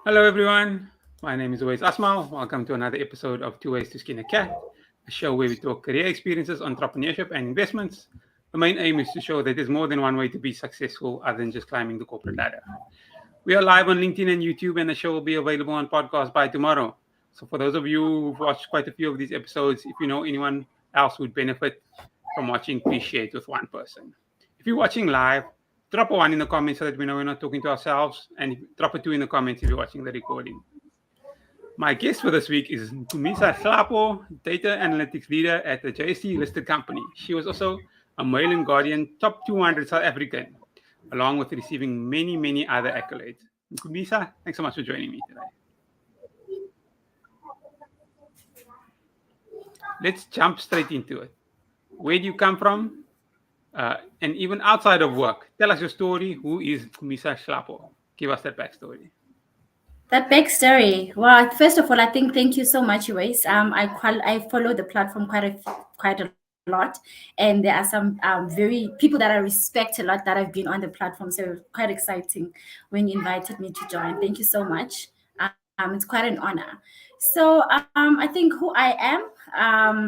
Hello, everyone. My name is Tooways Asmal. Welcome to another episode of Two Ways to Skin a Cat, a show where we talk career experiences, entrepreneurship, and investments. The main aim is to show that there's more than one way to be successful other than just climbing the corporate ladder. We are live on LinkedIn and YouTube, and the show will be available on podcast by tomorrow. So, for those of you who've watched quite a few of these episodes, if you know anyone else who would benefit from watching, please share it with one person. If you're watching live, drop a one in the comments so that we know we're not talking to ourselves, and drop a two in the comments if you're watching the recording. My guest for this week is Ncumisa Hlapo, data analytics leader at the JSE-listed company. She was also a Mail and Guardian top 200 South African, along with receiving many, many other accolades. Ncumisa, thanks so much for joining me today. Let's jump straight into it. Where do you come from? And even outside of work, tell us your story. Who is Ncumisa Hlapo? Give us that backstory. That backstory. Well, first of all, I think thank you so much, Ways. I follow the platform quite a lot, and there are some very people that I respect a lot that have been on the platform. So quite exciting when you invited me to join. Thank you so much. It's quite an honor. So I think who I am.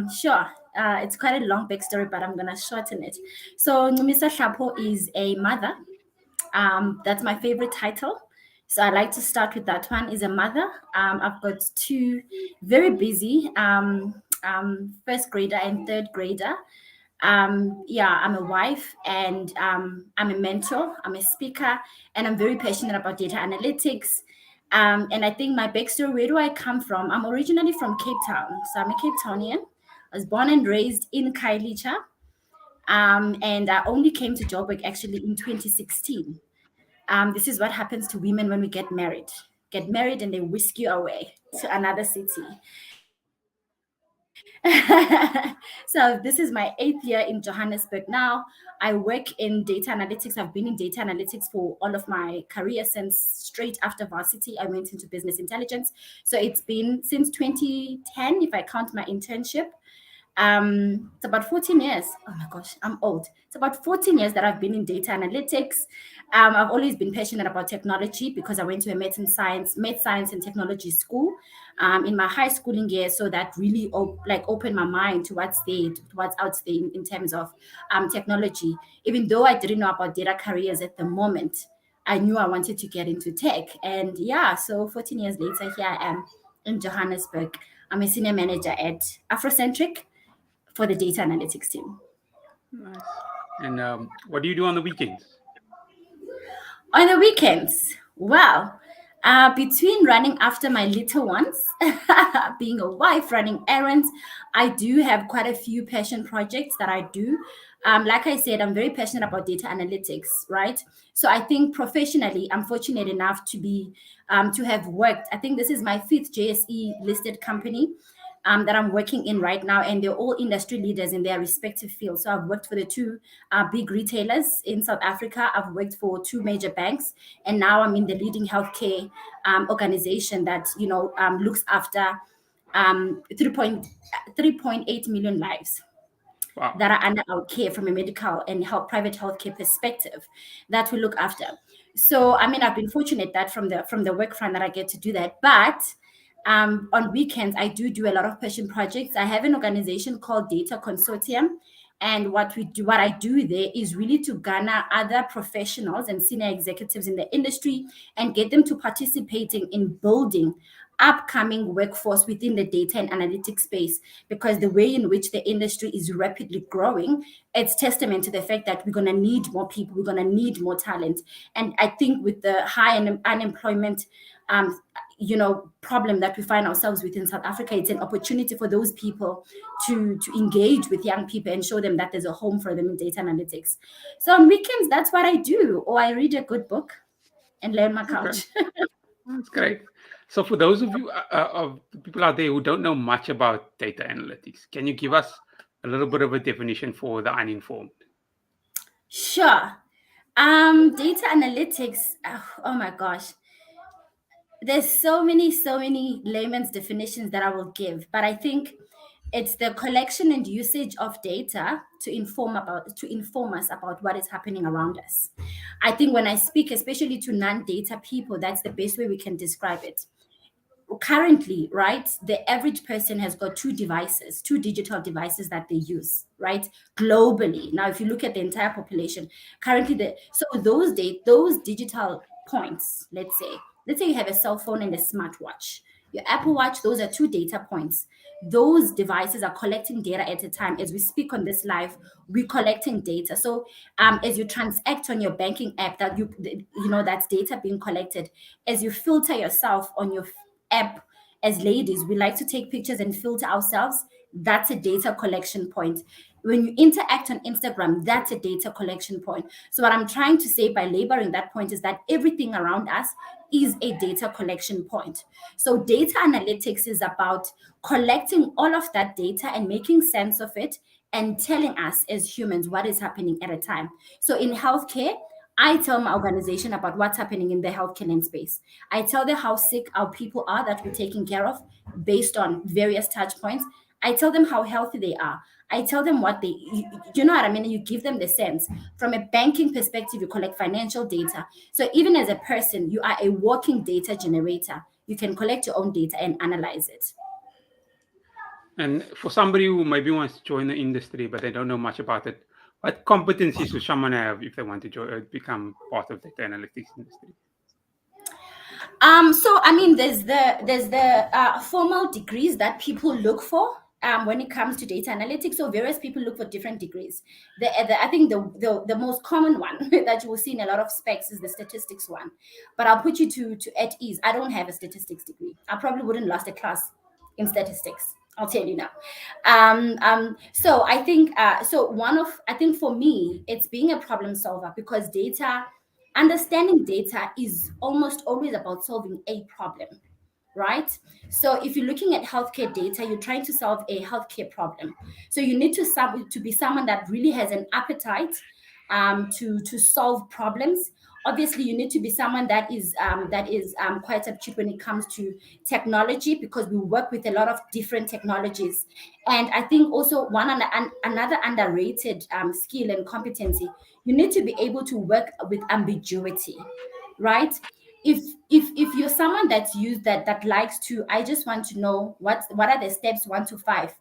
Sure. It's quite a long backstory, but I'm gonna shorten it. So Ncumisa Hlapo is a mother. That's my favorite title. So I like to start with that one. Is a mother. I've got two very busy first grader and third grader. Yeah, I'm a wife and I'm a mentor. I'm a speaker, and I'm very passionate about data analytics. And I think my backstory. Where do I come from? I'm originally from Cape Town, so I'm a Cape Townian. I was born and raised in Kailicha, and I only came to Joburg actually in 2016. This is what happens to women when we get married. Get married and they whisk you away to another city. So this is my 8th year in Johannesburg now. I work in data analytics. I've been in data analytics for all of my career since straight after varsity. I went into business intelligence. So it's been since 2010, if I count my internship. It's about 14 years. Oh my gosh, I'm old. It's about 14 years that I've been in data analytics. I've always been passionate about technology because I went to a med science and technology school in my high schooling years. So that really opened my mind to what's out there in terms of technology. Even though I didn't know about data careers at the moment, I knew I wanted to get into tech. And yeah, so 14 years later, here I am in Johannesburg. I'm a senior manager at Afrocentric for the data analytics team. Nice. And what do you do on the weekends? On the weekends, well, between running after my little ones, being a wife, running errands, I do have quite a few passion projects that I do. Like I said, I'm very passionate about data analytics, right? So I think professionally, I'm fortunate enough to have worked. I think this is my fifth JSE listed company. That I'm working in right now, and they're all industry leaders in their respective fields. So I've worked for the two big retailers in South Africa. I've worked for two major banks, and now I'm in the leading healthcare organization that looks after 3.8 million lives Wow. that are under our care from a medical and private healthcare perspective that we look after. So I mean, I've been fortunate that from the work front that I get to do that, but on weekends, I do a lot of passion projects. I have an organization called Data Consortium. And what I do there is really to garner other professionals and senior executives in the industry and get them to participating in building upcoming workforce within the data and analytics space, because the way in which the industry is rapidly growing, it's testament to the fact that we're going to need more people, we're going to need more talent. And I think with the high unemployment problem that we find ourselves with in South Africa, it's an opportunity for those people to engage with young people and show them that there's a home for them in data analytics. So on weekends, that's what I do, or I read a good book and lay on my Okay. couch. That's great. So, for those of you of the people out there who don't know much about data analytics, can you give us a little bit of a definition for the uninformed? Sure. Data analytics. Oh my gosh, there's so many layman's definitions that I will give, but I think It's the collection and usage of data to inform us about what is happening around us. I think when I speak, especially to non-data people, that's the best way we can describe it. Currently, right, the average person has got two digital devices that they use, right, globally. Now, if you look at the entire population, currently, those digital points, let's say you have a cell phone and a smartwatch, your Apple Watch, those are two data points. Those devices are collecting data at a time. As we speak on this live, we're collecting data. So as you transact on your banking app, that's data being collected. As you filter yourself on your app, as ladies, we like to take pictures and filter ourselves. That's a data collection point. When you interact on Instagram, that's a data collection point. So what I'm trying to say by laboring that point is that everything around us is a data collection point. So data analytics is about collecting all of that data and making sense of it and telling us as humans what is happening at a time. So in healthcare, I tell my organization about what's happening in the healthcare space. I tell them how sick our people are that we're taking care of based on various touch points. I tell them how healthy they are. I tell them you know what I mean? You give them the sense. From a banking perspective, you collect financial data. So even as a person, you are a walking data generator. You can collect your own data and analyze it. And for somebody who maybe wants to join the industry, but they don't know much about it, what competencies should someone have if they want to become part of the data analytics industry? So I mean, there's the formal degrees that people look for when it comes to data analytics. So various people look for different degrees. I think the most common one that you will see in a lot of specs is the statistics one. But I'll put you to at ease. I don't have a statistics degree. I probably wouldn't last a class in statistics. I'll tell you now. So I think I think for me, it's being a problem solver, because understanding data is almost always about solving a problem, right? So if you're looking at healthcare data, you're trying to solve a healthcare problem. So you need to be someone that really has an appetite to solve problems. Obviously, you need to be someone that is quite acute when it comes to technology, because we work with a lot of different technologies. And I think also another underrated skill and competency, you need to be able to work with ambiguity, right? If you're someone that's used that likes to, I just want to know what are the steps 1 to 5,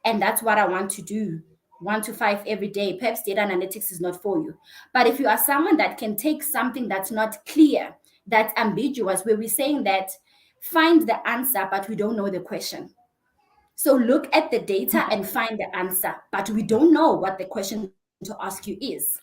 and that's what I want to do 1 to 5 every day, perhaps data analytics is not for you. But if you are someone that can take something that's not clear, that's ambiguous, where we're saying that find the answer but we don't know the question. So look at the data and find the answer, but we don't know what the question to ask you is.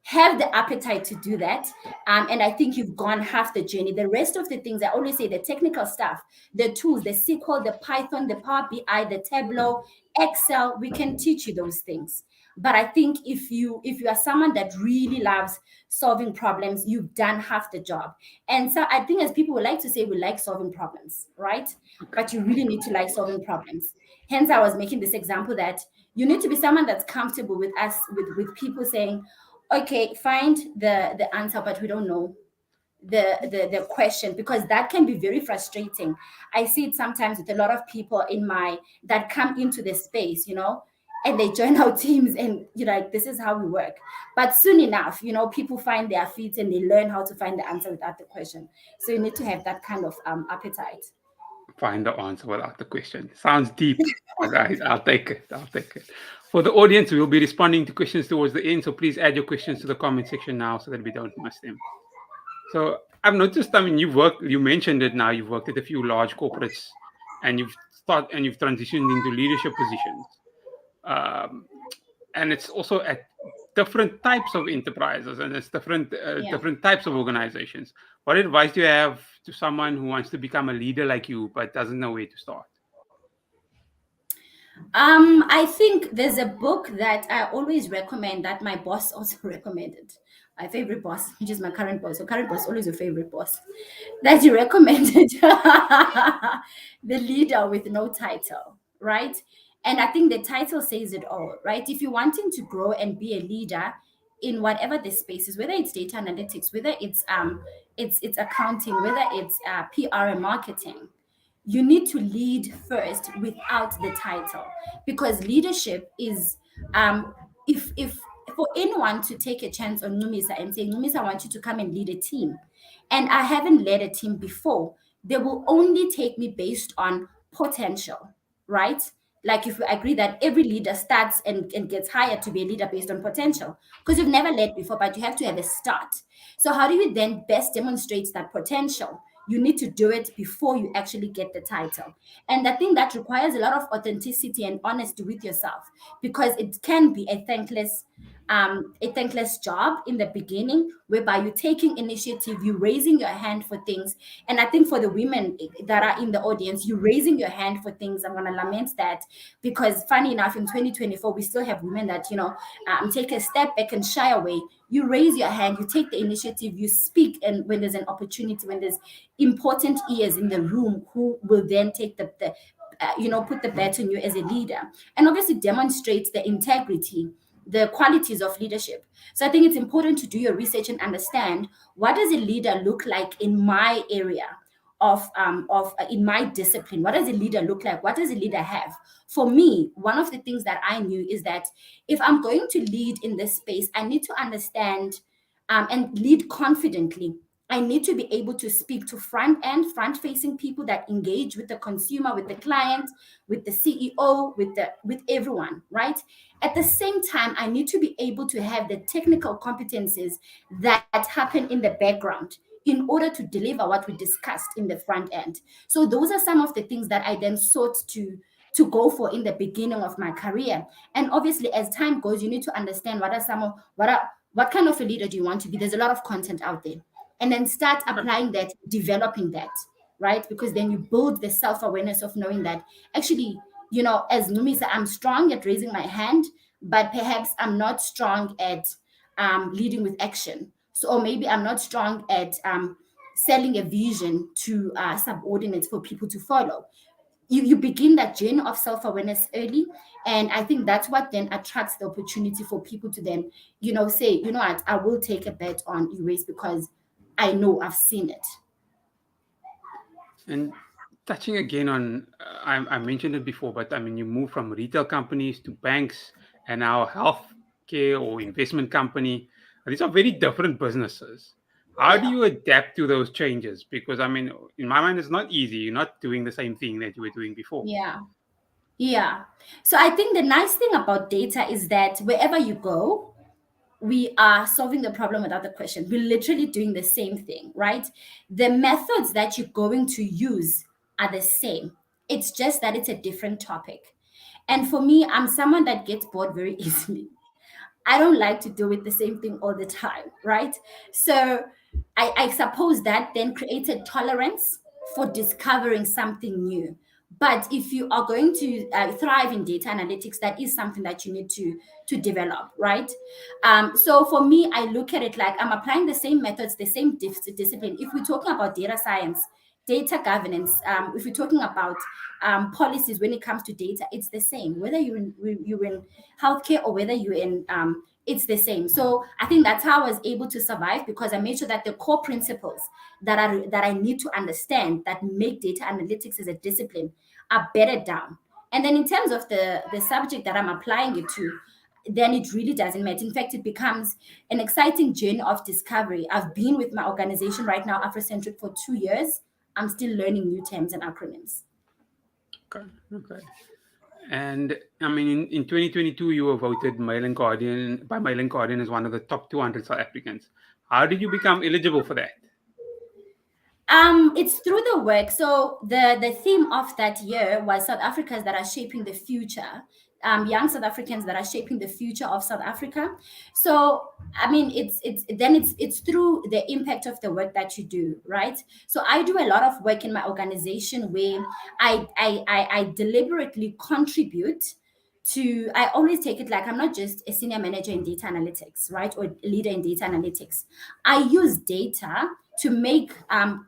Have the appetite to do that. And I think you've gone half the journey. The rest of the things, I always say, the technical stuff, the tools, the SQL, the Python, the Power BI, the Tableau, Excel, we can teach you those things. But I think if you are someone that really loves solving problems, you've done half the job. And so I think, as people would like to say, we like solving problems, right? But you really need to like solving problems. Hence, I was making this example that you need to be someone that's comfortable with us, with people saying, okay, find the answer, but we don't know the question, because that can be very frustrating. I see it sometimes with a lot of people that come into the space, and they join our teams, and you're like, this is how we work. But soon enough, people find their feet and they learn how to find the answer without the question. So you need to have that kind of appetite. Find the answer without the question. Sounds deep. Guys, I'll take it. For the audience, we'll be responding to questions towards the end, so please add your questions to the comment section now so that we don't miss them. So I've noticed, I mean, you mentioned it now, you've worked at a few large corporates, and you've transitioned into leadership positions. And it's also at different types of enterprises, and it's different types of organizations. What advice do you have to someone who wants to become a leader like you but doesn't know where to start? I think there's a book that I always recommend, that my boss also recommended. My favorite boss, which is my current boss. So current boss, always your favorite boss. That you recommended. The Leader with No Title, right? And I think the title says it all, right? If you're wanting to grow and be a leader in whatever the space is, whether it's data analytics, whether it's accounting, whether it's PR and marketing, you need to lead first without the title, because leadership is if for anyone to take a chance on Ncumisa and say, Ncumisa, I want you to come and lead a team, and I haven't led a team before, they will only take me based on potential, right? Like if we agree that every leader starts and gets hired to be a leader based on potential, because you've never led before, but you have to have a start. So how do you then best demonstrate that potential? You need to do it before you actually get the title. And I think that requires a lot of authenticity and honesty with yourself, because it can be a thankless job in the beginning, whereby you're taking initiative, you're raising your hand for things. And I think for the women that are in the audience, you're raising your hand for things. I'm going to lament that, because funny enough, in 2024, we still have women that, take a step back and shy away. You raise your hand, you take the initiative, you speak, and when there's an opportunity, when there's important ears in the room who will then take put the bet on you as a leader, and obviously demonstrates the integrity, the qualities of leadership. So I think it's important to do your research and understand, what does a leader look like in my area of in my discipline? What does a leader look like? What does a leader have? For me, one of the things that I knew is that if I'm going to lead in this space, I need to understand and lead confidently. I need to be able to speak to front facing people that engage with the consumer, with the client, with the CEO, with everyone, right? At the same time, I need to be able to have the technical competencies that happen in the background in order to deliver what we discussed in the front end. So those are some of the things that I then sought to go for in the beginning of my career. And obviously, as time goes, you need to understand what kind of a leader do you want to be. There's a lot of content out there, and then start applying that, developing that, right? Because then you build the self-awareness of knowing that actually, as Ncumisa, I'm strong at raising my hand, but perhaps I'm not strong at leading with action. So, or maybe I'm not strong at selling a vision to subordinates for people to follow. You begin that journey of self-awareness early, and I think that's what then attracts the opportunity for people to then say, what, I will take a bet on Erase because I know I've seen it. And touching again on, I mentioned it before, but I mean, you move from retail companies to banks and now healthcare or investment company. These are very different businesses. How do Yeah. you adapt to those changes? Because I mean, in my mind, it's not easy. You're not doing the same thing that you were doing before. Yeah. Yeah. So I think the nice thing about data is that wherever you go, we are solving the problem without the question. We're literally doing the same thing, right? The methods that you're going to use are the same. It's just that it's a different topic. And for me, I'm someone that gets bored very easily. I don't like to do it the same thing all the time, right? So I suppose that then created tolerance for discovering something new. But if you are going to thrive in data analytics, that is something that you need to develop, right? So for me, I look at it like I'm applying the same methods, the same discipline. If we're talking about data science, data governance, if we're talking about policies when it comes to data, it's the same. Whether you're in healthcare or whether you're in it's the same. So I think that's how I was able to survive, because I made sure that the core principles that I need to understand that make data analytics as a discipline are bedded down. And then in terms of the subject that I'm applying it to, then it really doesn't matter. In fact, it becomes an exciting journey of discovery. I've been with my organization right now, Afrocentric, for 2 years. I'm still learning new terms and acronyms. Okay. Okay. And I mean, in 2022, you were voted Mail and Guardian by Mail and Guardian as one of the top 200 South Africans. How did you become eligible for that? It's through the work. So the theme of that year was South Africans that are shaping the future. Young South Africans that are shaping the future of South Africa. So I mean, it's through the impact of the work that you do, right? So I do a lot of work in my organization where I deliberately contribute to. I always take it like I'm not just a senior manager in data analytics, right, or a leader in data analytics. I use data to make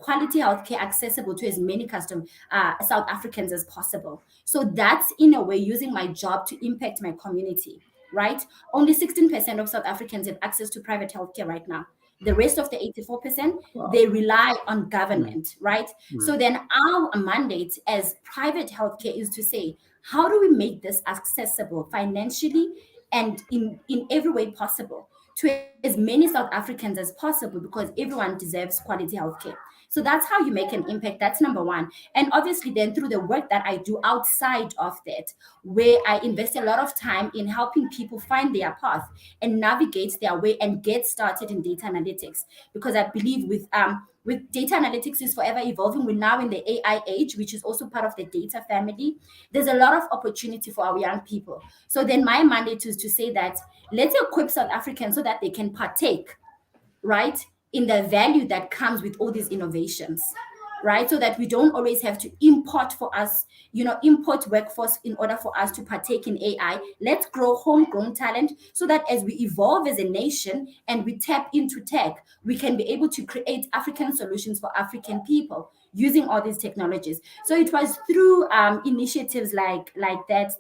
quality healthcare accessible to as many South Africans as possible. So that's in a way using my job to impact my community, right? Only 16% of South Africans have access to private healthcare right now. The rest of the 84%, they rely on government, right? So then our mandate as private healthcare is to say, how do we make this accessible financially and in every way possible to as many South Africans as possible, because everyone deserves quality healthcare. So that's how you make an impact. That's number one. And obviously, then through the work that I do outside of that, where I invest a lot of time in helping people find their path and navigate their way and get started in data analytics, because I believe with data analytics is forever evolving. We're now in the AI age, which is also part of the data family. There's a lot of opportunity for our young people. So then my mandate is to say that let's equip South Africans so that they can partake, right, in the value that comes with all these innovations, right? So that we don't always have to import for us, import workforce in order for us to partake in AI. Let's grow homegrown talent so that as we evolve as a nation and we tap into tech, we can be able to create African solutions for African people using all these technologies. So it was through initiatives like that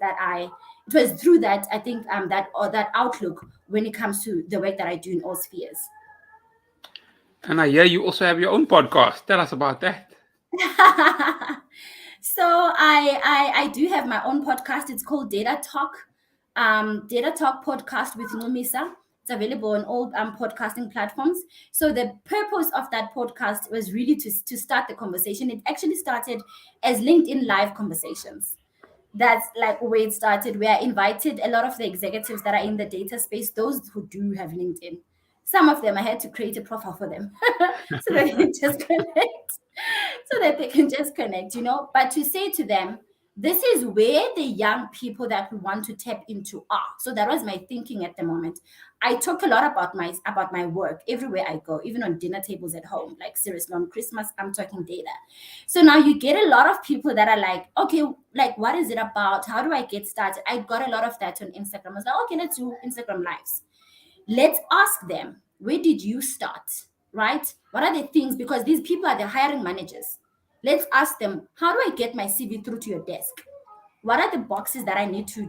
it was through that I think that outlook when it comes to the work that I do in all spheres. And I hear you also have your own podcast. Tell us about that. So I do have my own podcast. It's called Data Talk Podcast with Ncumisa. It's available on all podcasting platforms. So the purpose of that podcast was really to start the conversation. It actually started as LinkedIn live conversations. That's like where it started. Where I invited a lot of the executives that are in the data space, those who do have LinkedIn. Some of them I had to create a profile for them so that they can just connect. So that they can just connect, But to say to them, this is where the young people that we want to tap into are. So that was my thinking at the moment. I talk a lot about my work everywhere I go, even on dinner tables at home. Like seriously, on Christmas, I'm talking data. So now you get a lot of people that are like, okay, like what is it about? How do I get started? I got a lot of that on Instagram. I was like, okay, let's do Instagram lives. Let's ask them, where did you start? Right? What are the things? Because these people are the hiring managers. Let's ask them, how do I get my CV through to your desk? What are the boxes that I need to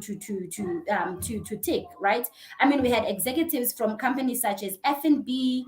tick, right? I mean, we had executives from companies such as F&B,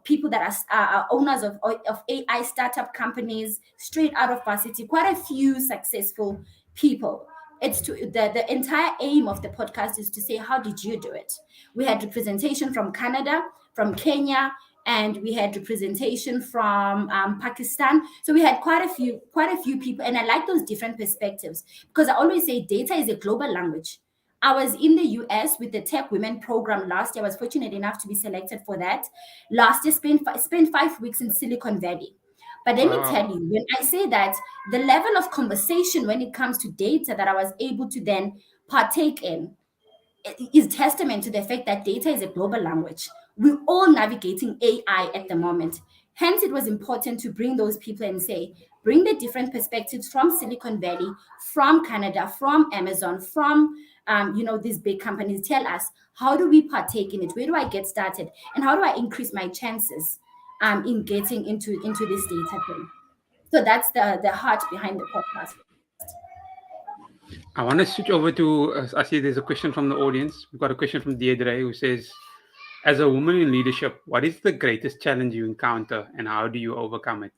people that are owners of AI startup companies straight out of varsity, quite a few successful people. It's to the entire aim of the podcast is to say, how did you do it? We had representation from Canada, from Kenya, and we had representation from Pakistan. So we had quite a few people, and I like those different perspectives because I always say data is a global language. I was in the US with the Tech Women program last year. I was fortunate enough to be selected for that. Last year, spent 5 weeks in Silicon Valley. But let me tell you, when I say that, the level of conversation when it comes to data that I was able to then partake in is testament to the fact that data is a global language. We're all navigating AI at the moment. Hence, it was important to bring those people and say, bring the different perspectives from Silicon Valley, from Canada, from Amazon, from these big companies. Tell us, how do we partake in it? Where do I get started? And how do I increase my chances in getting into this data thing? So that's the heart behind the podcast. I want to switch over to, I see there's a question from the audience. We've got a question from Deirdre who says, as a woman in leadership, what is the greatest challenge you encounter and how do you overcome it?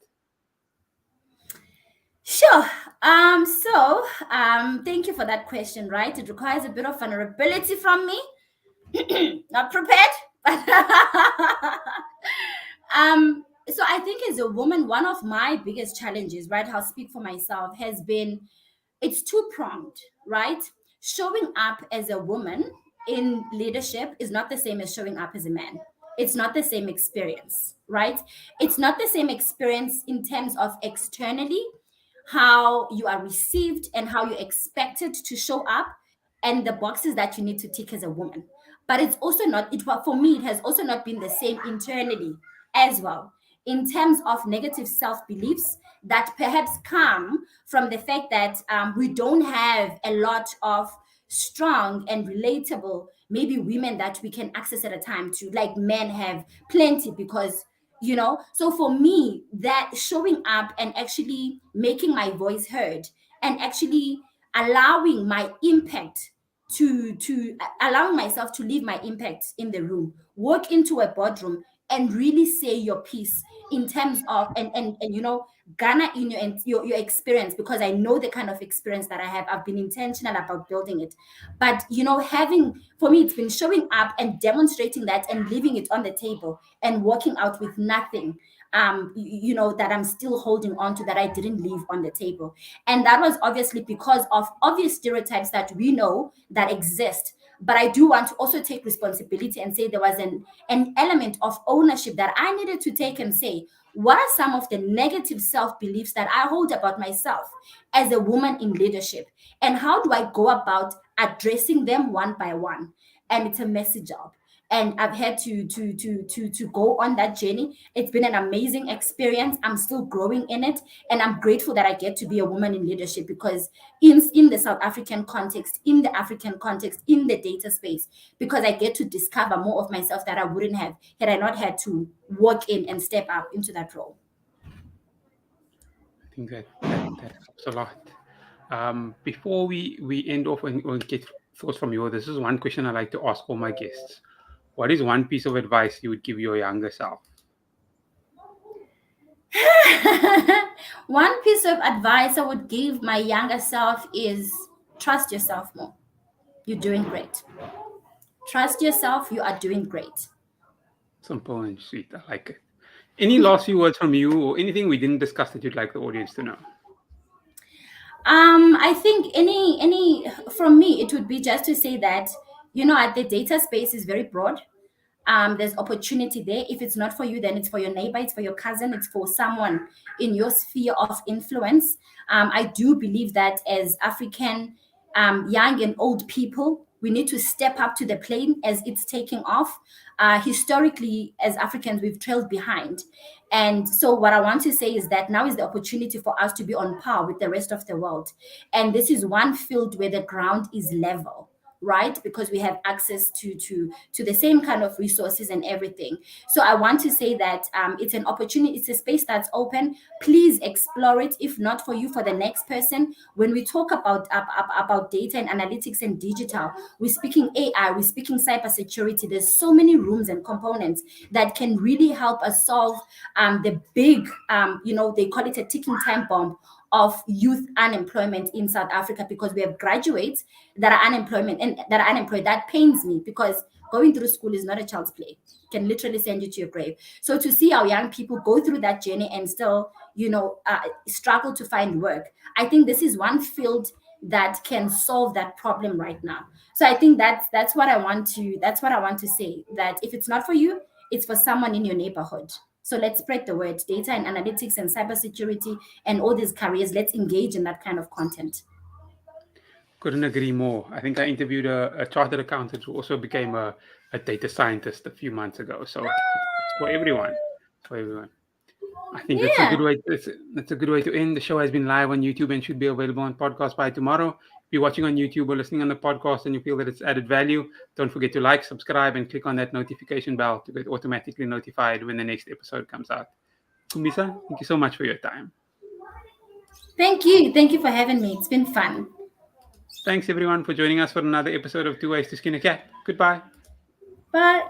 Sure. Thank you for that question, right? It requires a bit of vulnerability from me. Not prepared, but so I think as a woman, one of my biggest challenges, right? I'll speak for myself, has been it's two-pronged, right? Showing up as a woman in leadership is not the same as showing up as a man. It's not the same experience, right? It's not the same experience in terms of externally, how you are received and how you're expected to show up and the boxes that you need to tick as a woman. But it's also not, for me, it has also not been the same internally as well, in terms of negative self-beliefs that perhaps come from the fact that we don't have a lot of strong and relatable maybe women that we can access at a time to, like men have plenty, because so for me, that showing up and actually making my voice heard and actually allowing my impact to allowing myself to leave my impact in the room, walk into a boardroom and really say your piece in terms of and you know, garner in your experience, because I know the kind of experience that I have. I've been intentional about building it. But you know, having, for me, it's been showing up and demonstrating that and leaving it on the table and walking out with nothing, you know, that I'm still holding on to, that I didn't leave on the table. And that was obviously because of obvious stereotypes that we know that exist. But I do want to also take responsibility and say there was an element of ownership that I needed to take and say, what are some of the negative self beliefs that I hold about myself as a woman in leadership? And how do I go about addressing them one by one? And it's a messy job. And I've had to go on that journey. It's been an amazing experience. I'm still growing in it, and I'm grateful that I get to be a woman in leadership, because in the South African context, in the African context, in the data space, because I get to discover more of myself that I wouldn't have had I not had to walk in and step up into that role. I think that helps a lot. Before we end off and get thoughts from you, this is one question I like to ask all my guests. What is one piece of advice you would give your younger self? One piece of advice I would give my younger self is trust yourself more. You're doing great. Trust yourself. You are doing great. Simple and sweet. I like it. Any last few words from you, or anything we didn't discuss that you'd like the audience to know? I think any from me, it would be just to say that, you know, the data space is very broad. There's opportunity there. If it's not for you, then it's for your neighbor, it's for your cousin, it's for someone in your sphere of influence. I do believe that as African young and old people, we need to step up to the plane as it's taking off. Historically, as Africans, we've trailed behind. And so, what I want to say is that now is the opportunity for us to be on par with the rest of the world. And this is one field where the ground is level, right? Because we have access to the same kind of resources and everything. So I want to say that it's an opportunity, it's a space that's open. Please explore it. If not for you, for the next person. When we talk about data and analytics and digital, we're speaking AI, we're speaking cybersecurity. There's so many rooms and components that can really help us solve the big, you know, they call it a ticking time bomb of youth unemployment in South Africa, because we have graduates that are unemployed. That pains me, because going through school is not a child's play. It can literally send you to your grave. So to see our young people go through that journey and still, you know, struggle to find work, I think this is one field that can solve that problem right now. So I think that's what I want to say, that if it's not for you, it's for someone in your neighborhood. So let's spread the word. Data and analytics and cybersecurity and all these careers, let's engage in that kind of content. Couldn't agree more. I think I interviewed a chartered accountant who also became a data scientist a few months ago. So it's for everyone. For everyone. I think that's a good Yeah. way. That's a good way to end. The show has been live on YouTube and should be available on podcast by tomorrow. If you're watching on YouTube or listening on the podcast and you feel that it's added value, don't forget to like, subscribe, and click on that notification bell to get automatically notified when the next episode comes out. Ncumisa, thank you so much for your time. Thank you. Thank you for having me. It's been fun. Thanks everyone for joining us for another episode of Two Ways to Skin a Cat. Goodbye. Bye.